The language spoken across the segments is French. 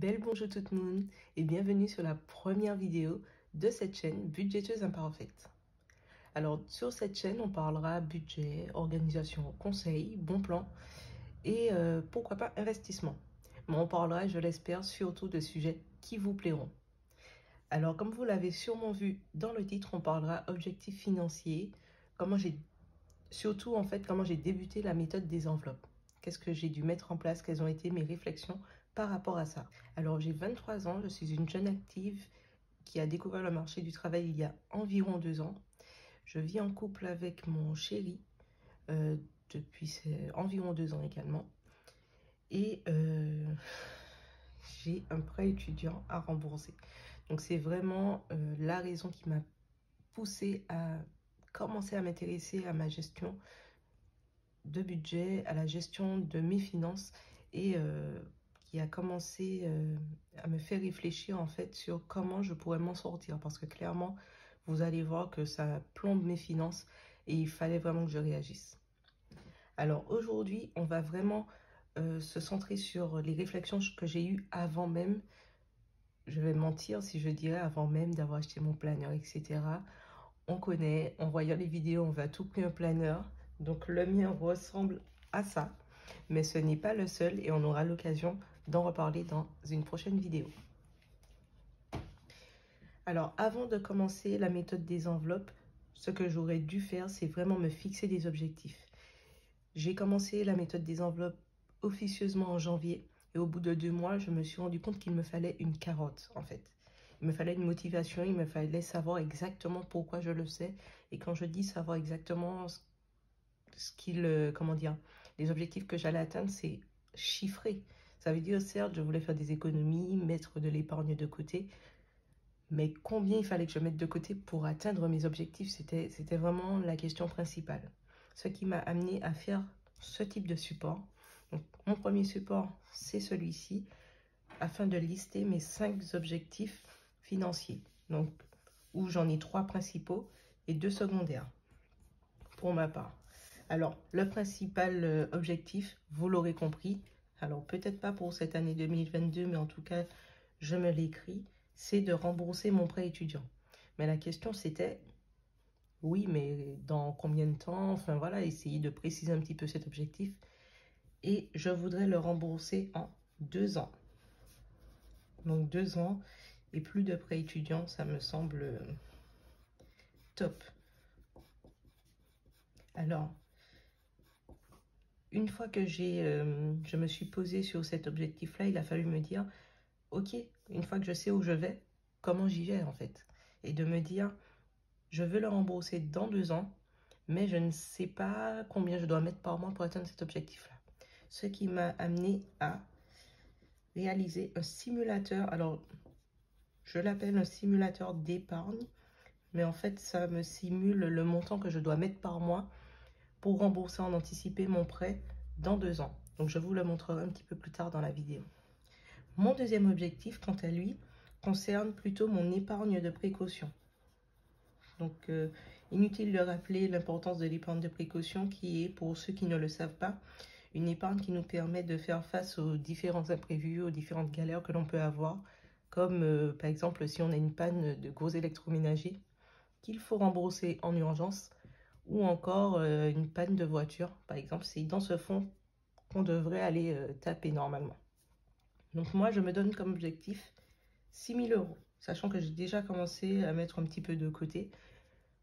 Belle bonjour tout le monde et bienvenue sur la première vidéo de cette chaîne Budgéteuse Imparfaite. Alors sur cette chaîne on parlera budget, organisation, conseil, bon plan et pourquoi pas investissement. Mais on parlera, je l'espère, surtout de sujets qui vous plairont. Alors comme vous l'avez sûrement vu dans le titre, on parlera objectifs financiers, comment j'ai débuté la méthode des enveloppes. Qu'est-ce que j'ai dû mettre en place, quelles ont été mes réflexions par rapport à ça. Alors j'ai 23 ans, je suis une jeune active qui a découvert le marché du travail il y a environ 2 ans. Je vis en couple avec mon chéri depuis environ 2 ans également. Et j'ai un prêt étudiant à rembourser. Donc c'est vraiment la raison qui m'a poussée à commencer à m'intéresser à ma gestion de budget, à la gestion de mes finances et qui a commencé à me faire réfléchir en fait sur comment je pourrais m'en sortir, parce que clairement vous allez voir que ça plombe mes finances et il fallait vraiment que je réagisse. Alors aujourd'hui on va vraiment se centrer sur les réflexions que j'ai eues avant même, je vais mentir si je dirais avant même d'avoir acheté mon planeur, etc. On connaît, en voyant les vidéos, on va tout prix un planeur. Donc le mien ressemble à ça, mais ce n'est pas le seul et on aura l'occasion d'en reparler dans une prochaine vidéo. Alors avant de commencer la méthode des enveloppes, ce que j'aurais dû faire, c'est vraiment me fixer des objectifs. J'ai commencé la méthode des enveloppes officieusement en janvier et au bout de 2 mois, je me suis rendu compte qu'il me fallait une carotte en fait. Il me fallait une motivation, il me fallait savoir exactement pourquoi je le sais. Et quand je dis savoir exactement les objectifs que j'allais atteindre, c'est chiffré. Ça veut dire, certes, je voulais faire des économies, mettre de l'épargne de côté, mais combien il fallait que je mette de côté pour atteindre mes objectifs, c'était vraiment la question principale. Ce qui m'a amené à faire ce type de support. Donc, mon premier support, c'est celui-ci, afin de lister mes 5 objectifs financiers. Donc, où j'en ai 3 principaux et 2 secondaires, pour ma part. Alors, le principal objectif, vous l'aurez compris, alors peut-être pas pour cette année 2022, mais en tout cas, je me l'écris, c'est de rembourser mon prêt étudiant. Mais la question c'était, oui, mais dans combien de temps? Enfin voilà, essayer de préciser un petit peu cet objectif. Et je voudrais le rembourser en 2 ans. Donc 2 ans et plus de prêt étudiant, ça me semble top. Alors, une fois que je me suis posée sur cet objectif-là, il a fallu me dire, ok, une fois que je sais où je vais, comment j'y vais en fait? Et de me dire, je veux le rembourser dans 2 ans, mais je ne sais pas combien je dois mettre par mois pour atteindre cet objectif-là. Ce qui m'a amené à réaliser un simulateur. Alors, je l'appelle un simulateur d'épargne, mais en fait, ça me simule le montant que je dois mettre par mois pour rembourser en anticipé mon prêt dans 2 ans. Donc, je vous le montrerai un petit peu plus tard dans la vidéo. Mon deuxième objectif, quant à lui, concerne plutôt mon épargne de précaution. Donc, inutile de rappeler l'importance de l'épargne de précaution qui est, pour ceux qui ne le savent pas, une épargne qui nous permet de faire face aux différents imprévus, aux différentes galères que l'on peut avoir, comme par exemple si on a une panne de gros électroménager qu'il faut rembourser en urgence, ou encore une panne de voiture, par exemple. C'est dans ce fonds qu'on devrait aller taper normalement. Donc moi, je me donne comme objectif 6 000 €, sachant que j'ai déjà commencé à mettre un petit peu de côté,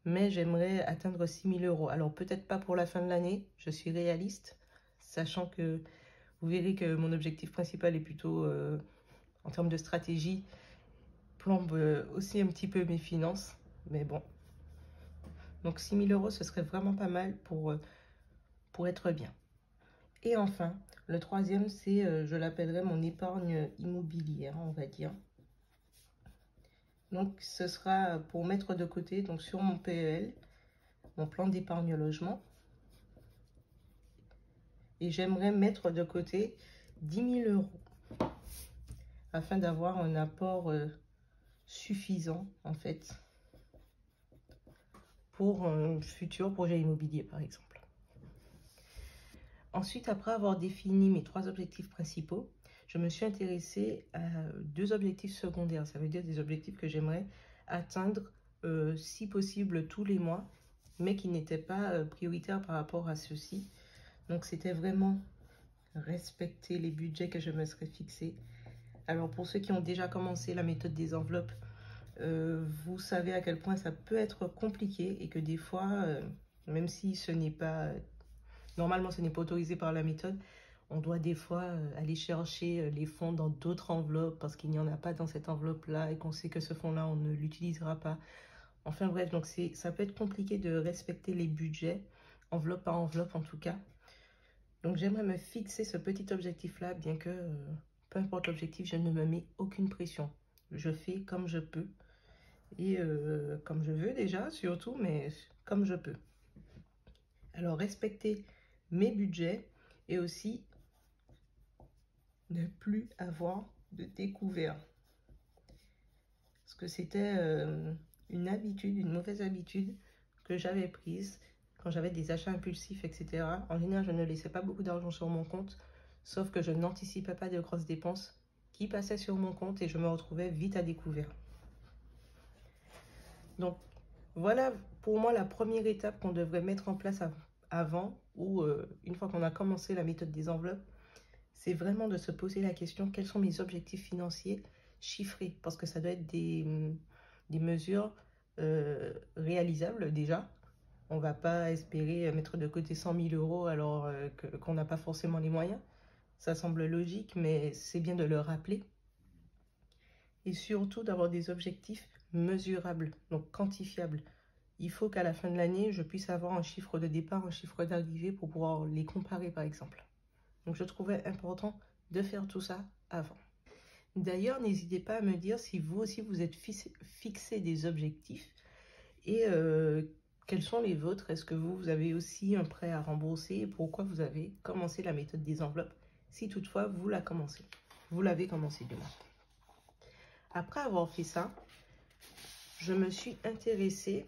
mais j'aimerais atteindre 6 000 €. Alors peut-être pas pour la fin de l'année, je suis réaliste, sachant que vous verrez que mon objectif principal est plutôt, en termes de stratégie, plombe aussi un petit peu mes finances, mais bon. Donc 6 000 €, ce serait vraiment pas mal pour être bien. Et enfin, le troisième, c'est, je l'appellerai mon épargne immobilière, on va dire. Donc ce sera pour mettre de côté, donc sur mon PEL, mon plan d'épargne logement. Et j'aimerais mettre de côté 10 000 € afin d'avoir un apport suffisant en fait pour un futur projet immobilier par exemple. Ensuite, après avoir défini mes 3 objectifs principaux, je me suis intéressée à 2 objectifs secondaires. Ça veut dire des objectifs que j'aimerais atteindre, si possible, tous les mois, mais qui n'étaient pas prioritaires par rapport à ceux-ci. Donc, c'était vraiment respecter les budgets que je me serais fixés. Alors, pour ceux qui ont déjà commencé la méthode des enveloppes, vous savez à quel point ça peut être compliqué et que des fois, même si ce n'est pas... Normalement, ce n'est pas autorisé par la méthode, on doit des fois aller chercher les fonds dans d'autres enveloppes parce qu'il n'y en a pas dans cette enveloppe-là et qu'on sait que ce fonds-là, on ne l'utilisera pas. Enfin bref, donc ça peut être compliqué de respecter les budgets, enveloppe par enveloppe en tout cas. Donc j'aimerais me fixer ce petit objectif-là, bien que peu importe l'objectif, je ne me mets aucune pression. Je fais comme je peux et comme je veux déjà, surtout, mais comme je peux. Alors respecter mes budgets et aussi ne plus avoir de découvert. Parce que c'était une habitude, une mauvaise habitude que j'avais prise quand j'avais des achats impulsifs, etc. En général, je ne laissais pas beaucoup d'argent sur mon compte, sauf que je n'anticipais pas de grosses dépenses qui passaient sur mon compte et je me retrouvais vite à découvert. Donc, voilà pour moi la première étape qu'on devrait mettre en place avant ou une fois qu'on a commencé la méthode des enveloppes, c'est vraiment de se poser la question, quels sont mes objectifs financiers chiffrés? Parce que ça doit être des mesures réalisables déjà. On ne va pas espérer mettre de côté 100 000 euros alors qu'on n'a pas forcément les moyens. Ça semble logique, mais c'est bien de le rappeler. Et surtout d'avoir des objectifs mesurables, donc quantifiables. Il faut qu'à la fin de l'année, je puisse avoir un chiffre de départ, un chiffre d'arrivée pour pouvoir les comparer par exemple. Donc je trouvais important de faire tout ça avant. D'ailleurs, n'hésitez pas à me dire si vous aussi vous êtes fixé des objectifs et quels sont les vôtres. Est-ce que vous avez aussi un prêt à rembourser et pourquoi vous avez commencé la méthode des enveloppes si toutefois vous l'avez commencé du moins. Après avoir fait ça, je me suis intéressée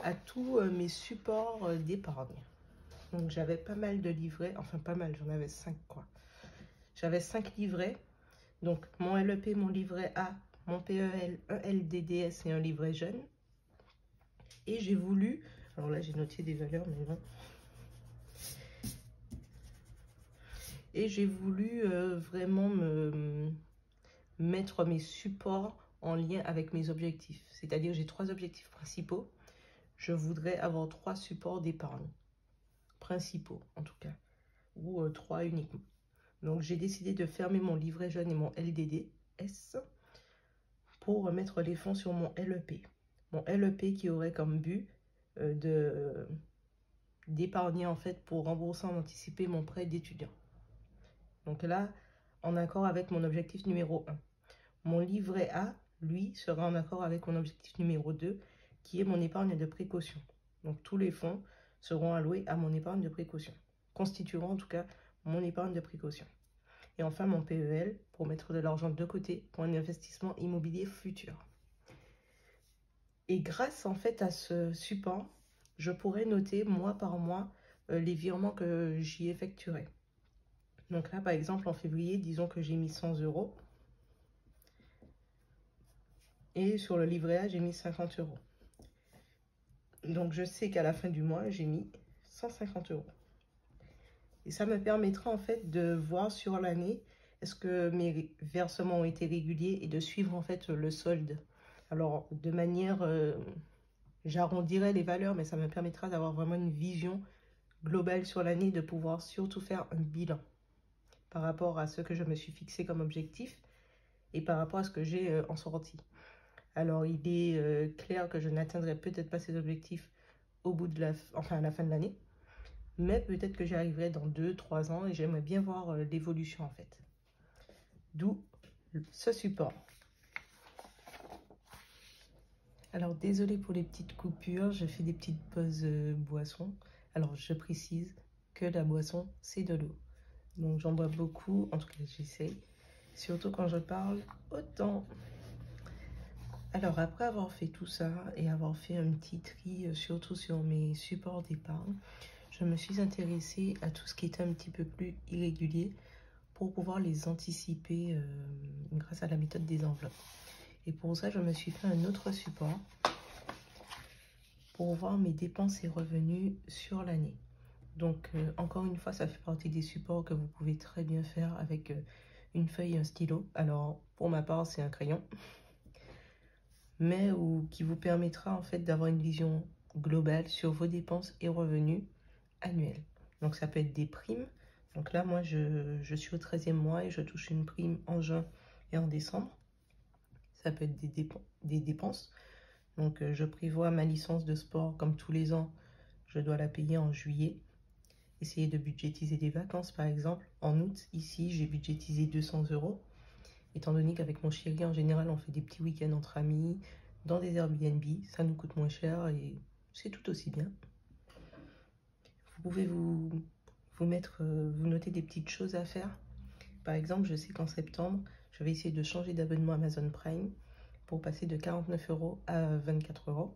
à tous mes supports d'épargne. Donc j'avais pas mal de livrets, enfin pas mal, j'en avais 5 quoi. J'avais 5 livrets, donc mon LEP, mon livret A, mon PEL, un LDDS et un livret jeune. Et j'ai voulu, alors là j'ai noté des valeurs mais non. Et j'ai voulu vraiment mettre mes supports en lien avec mes objectifs. C'est-à-dire j'ai 3 objectifs principaux. Je voudrais avoir 3 supports d'épargne. Principaux en tout cas. Ou 3 uniquement. Donc j'ai décidé de fermer mon livret jeune et mon LDDS pour mettre les fonds sur mon LEP. Mon LEP qui aurait comme but d'épargner en fait pour rembourser en anticipé mon prêt d'étudiant. Donc là, en accord avec mon objectif numéro 1. Mon livret A, lui, sera en accord avec mon objectif numéro 2, qui est mon épargne de précaution. Donc tous les fonds seront alloués à mon épargne de précaution, constitueront en tout cas mon épargne de précaution. Et enfin mon PEL, pour mettre de l'argent de côté pour un investissement immobilier futur. Et grâce en fait à ce support, je pourrais noter mois par mois les virements que j'y effectuerai. Donc là par exemple en février, disons que j'ai mis 100 €. Et sur le livret A, j'ai mis 50 €. Donc je sais qu'à la fin du mois, j'ai mis 150 €. Et ça me permettra en fait de voir sur l'année, est-ce que mes versements ont été réguliers et de suivre en fait le solde. Alors de manière, j'arrondirai les valeurs, mais ça me permettra d'avoir vraiment une vision globale sur l'année, de pouvoir surtout faire un bilan par rapport à ce que je me suis fixé comme objectif et par rapport à ce que j'ai en sortie. Alors, il est clair que je n'atteindrai peut-être pas ces objectifs au bout de à la fin de l'année. Mais peut-être que j'y arriverai dans 2-3 ans et j'aimerais bien voir l'évolution en fait. D'où ce support. Alors, désolé pour les petites coupures, je fais des petites pauses boissons. Alors, je précise que la boisson, c'est de l'eau. Donc, j'en bois beaucoup, en tout cas, j'essaye. Surtout quand je parle autant. Alors, après avoir fait tout ça et avoir fait un petit tri, surtout sur mes supports d'épargne, je me suis intéressée à tout ce qui était un petit peu plus irrégulier pour pouvoir les anticiper grâce à la méthode des enveloppes. Et pour ça, je me suis fait un autre support pour voir mes dépenses et revenus sur l'année. Donc, encore une fois, ça fait partie des supports que vous pouvez très bien faire avec une feuille et un stylo. Alors, pour ma part, c'est un crayon, mais qui vous permettra en fait d'avoir une vision globale sur vos dépenses et revenus annuels. Donc, ça peut être des primes. Donc là, moi, je suis au 13e mois et je touche une prime en juin et en décembre. Ça peut être des dépenses. Donc, je prévois ma licence de sport comme tous les ans. Je dois la payer en juillet. Essayer de budgétiser des vacances, par exemple. En août, ici, j'ai budgétisé 200 €. Étant donné qu'avec mon chéri, en général, on fait des petits week-ends entre amis, dans des Airbnb. Ça nous coûte moins cher et c'est tout aussi bien. Vous pouvez vous noter des petites choses à faire. Par exemple, je sais qu'en septembre, je vais essayer de changer d'abonnement Amazon Prime pour passer de 49 € à 24 €,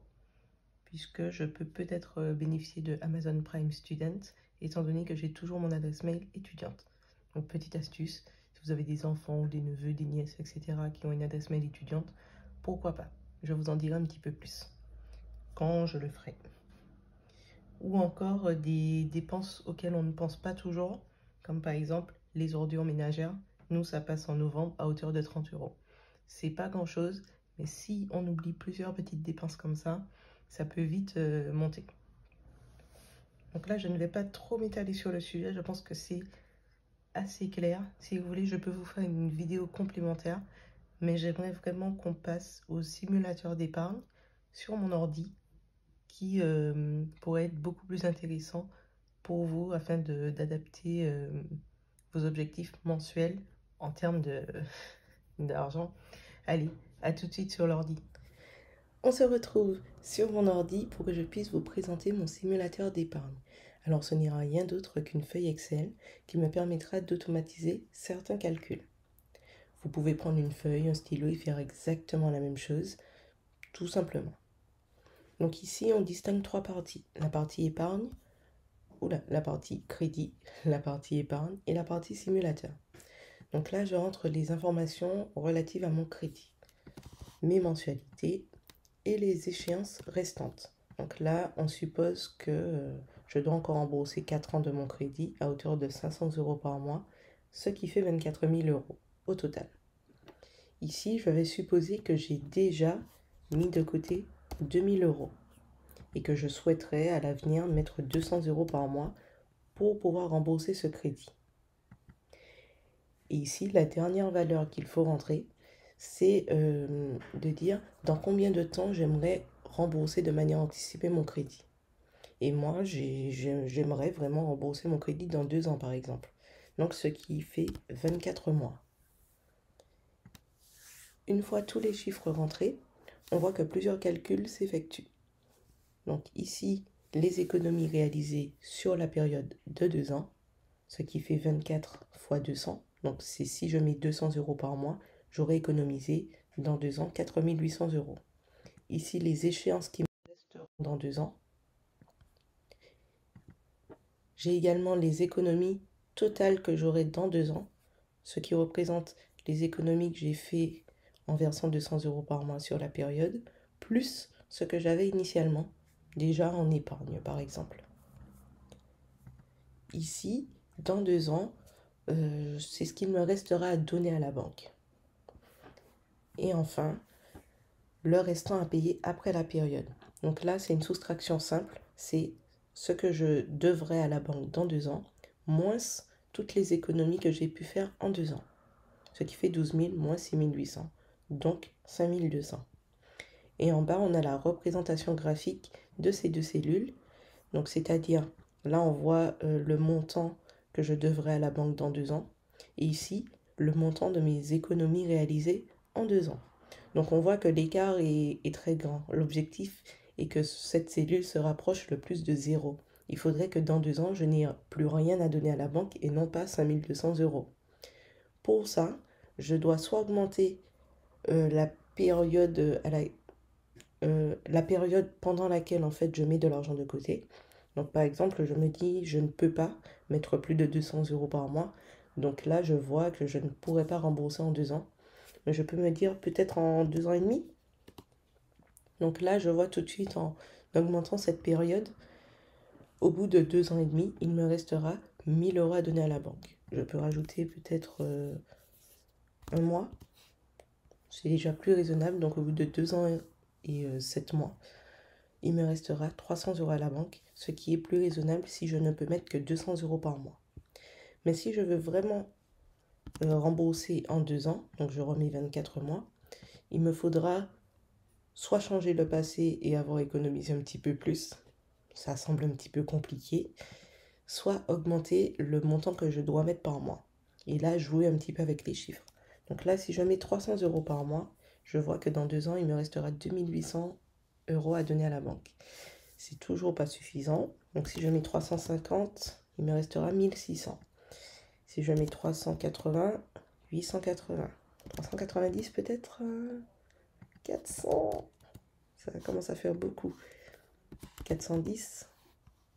puisque je peux peut-être bénéficier de Amazon Prime Student, étant donné que j'ai toujours mon adresse mail étudiante. Donc, petite astuce, si vous avez des enfants ou des neveux, des nièces, etc. qui ont une adresse mail étudiante, pourquoi pas? Je vous en dirai un petit peu plus quand je le ferai. Ou encore des dépenses auxquelles on ne pense pas toujours, comme par exemple les ordures ménagères. Nous, ça passe en novembre à hauteur de 30 €. C'est pas grand-chose, mais si on oublie plusieurs petites dépenses comme ça peut vite monter. Donc là, je ne vais pas trop m'étaler sur le sujet, je pense que c'est assez clair. Si vous voulez, je peux vous faire une vidéo complémentaire, mais j'aimerais vraiment qu'on passe au simulateur d'épargne sur mon ordi, qui pourrait être beaucoup plus intéressant pour vous afin d'adapter vos objectifs mensuels en termes d'argent. Allez, à tout de suite sur l'ordi. On se retrouve sur mon ordi pour que je puisse vous présenter mon simulateur d'épargne. Alors ce n'ira rien d'autre qu'une feuille Excel qui me permettra d'automatiser certains calculs. Vous pouvez prendre une feuille, un stylo et faire exactement la même chose, tout simplement. Donc ici, on distingue trois parties. La partie épargne, la partie crédit, la partie épargne et la partie simulateur. Donc là, je rentre les informations relatives à mon crédit, mes mensualités et les échéances restantes. Donc là, on suppose que je dois encore rembourser 4 ans de mon crédit à hauteur de 500 € par mois, ce qui fait 24 000 € au total. Ici, je vais supposer que j'ai déjà mis de côté 2 000 € et que je souhaiterais à l'avenir mettre 200 € par mois pour pouvoir rembourser ce crédit. Et ici, la dernière valeur qu'il faut rentrer, c'est de dire dans combien de temps j'aimerais rembourser de manière anticipée mon crédit. Et moi, j'aimerais vraiment rembourser mon crédit dans 2 ans, par exemple. Donc, ce qui fait 24 mois. Une fois tous les chiffres rentrés, on voit que plusieurs calculs s'effectuent. Donc ici, les économies réalisées sur la période de 2 ans, ce qui fait 24 fois 200. Donc c'est si je mets 200 € par mois, j'aurai économisé dans 2 ans 4 800 €. Ici, les échéances qui me resteront dans 2 ans. J'ai également les économies totales que j'aurai dans 2 ans, ce qui représente les économies que j'ai fait en versant 200 € par mois sur la période, plus ce que j'avais initialement, déjà en épargne par exemple. Ici, dans 2 ans, c'est ce qu'il me restera à donner à la banque. Et enfin, le restant à payer après la période. Donc là, c'est une soustraction simple, c'est ce que je devrais à la banque dans 2 ans, moins toutes les économies que j'ai pu faire en 2 ans. Ce qui fait 12 000 moins 6 800, donc 5 200. Et en bas, on a la représentation graphique de ces deux cellules. Donc, c'est-à-dire, là, on voit le montant que je devrais à la banque dans 2 ans. Et ici, le montant de mes économies réalisées en 2 ans. Donc, on voit que l'écart est très grand. L'objectif est que cette cellule se rapproche le plus de 0. Il faudrait que dans 2 ans, je n'ai plus rien à donner à la banque et non pas 5 200 €. Pour ça, je dois soit augmenter la période pendant laquelle en fait je mets de l'argent de côté. Donc par exemple, je me dis je ne peux pas mettre plus de 200 € par mois, Donc là, je vois que je ne pourrais pas rembourser en 2 ans. Mais je peux me dire peut-être en 2 ans et demi. Donc là, je vois tout de suite en augmentant cette période, au bout de 2 ans et demi, il me restera 1000 € à donner à la banque. Je peux rajouter peut-être un mois. C'est déjà plus raisonnable. Donc au bout de 2 ans et 7 mois, il me restera 300 € à la banque, ce qui est plus raisonnable si je ne peux mettre que 200 € par mois. Mais si je veux vraiment rembourser en 2 ans, donc je remets 24 mois, il me faudra soit changer le passé et avoir économisé un petit peu plus, ça semble un petit peu compliqué, soit augmenter le montant que je dois mettre par mois. Et là, jouer un petit peu avec les chiffres. Donc là, si je mets 300 € par mois, je vois que dans 2 ans, il me restera 2800 € à donner à la banque. C'est toujours pas suffisant. Donc si je mets 350, il me restera 1600. Si je mets 380, 880. 390 peut-être 400. Ça commence à faire beaucoup. 410.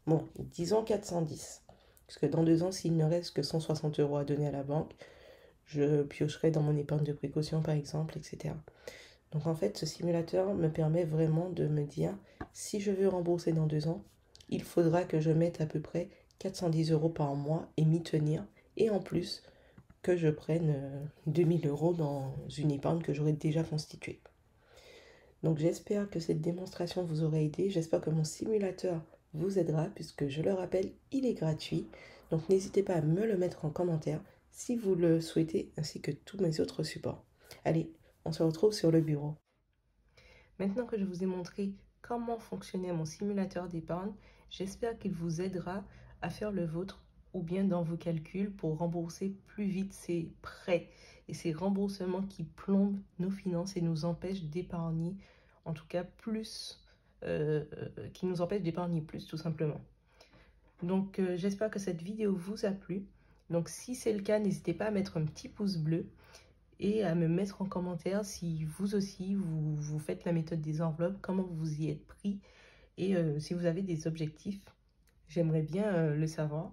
Bon, disons 410. Parce que dans 2 ans, s'il ne reste que 160 € à donner à la banque, je piocherai dans mon épargne de précaution par exemple, etc. Donc en fait, ce simulateur me permet vraiment de me dire, si je veux rembourser dans 2 ans, il faudra que je mette à peu près 410 € par mois et m'y tenir. Et en plus, que je prenne 2000 € dans une épargne que j'aurais déjà constituée. Donc j'espère que cette démonstration vous aura aidé. J'espère que mon simulateur vous aidera, puisque je le rappelle, il est gratuit. Donc n'hésitez pas à me le mettre en commentaire si vous le souhaitez, ainsi que tous mes autres supports. Allez, on se retrouve sur le bureau. Maintenant que je vous ai montré comment fonctionnait mon simulateur d'épargne, j'espère qu'il vous aidera à faire le vôtre ou bien dans vos calculs pour rembourser plus vite ces prêts et ces remboursements qui plombent nos finances et nous empêchent d'épargner, en tout cas plus, qui nous empêchent d'épargner plus tout simplement. Donc j'espère que cette vidéo vous a plu. Donc si c'est le cas, n'hésitez pas à mettre un petit pouce bleu et à me mettre en commentaire si vous aussi vous faites la méthode des enveloppes, comment vous y êtes pris et si vous avez des objectifs, j'aimerais bien le savoir.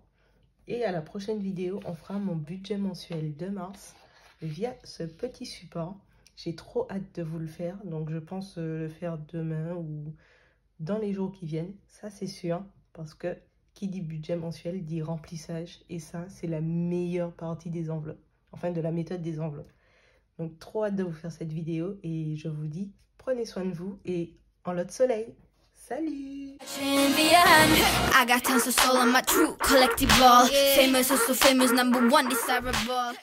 Et à la prochaine vidéo, on fera mon budget mensuel de mars via ce petit support. J'ai trop hâte de vous le faire, donc je pense le faire demain ou dans les jours qui viennent, ça c'est sûr, parce que qui dit budget mensuel dit remplissage, et ça c'est la meilleure partie des enveloppes, enfin de la méthode des enveloppes. Donc trop hâte de vous faire cette vidéo et je vous dis prenez soin de vous et en lot de soleil. Salut! I got tons of soul on my true collective ball. Famous, so famous, #1 desirable.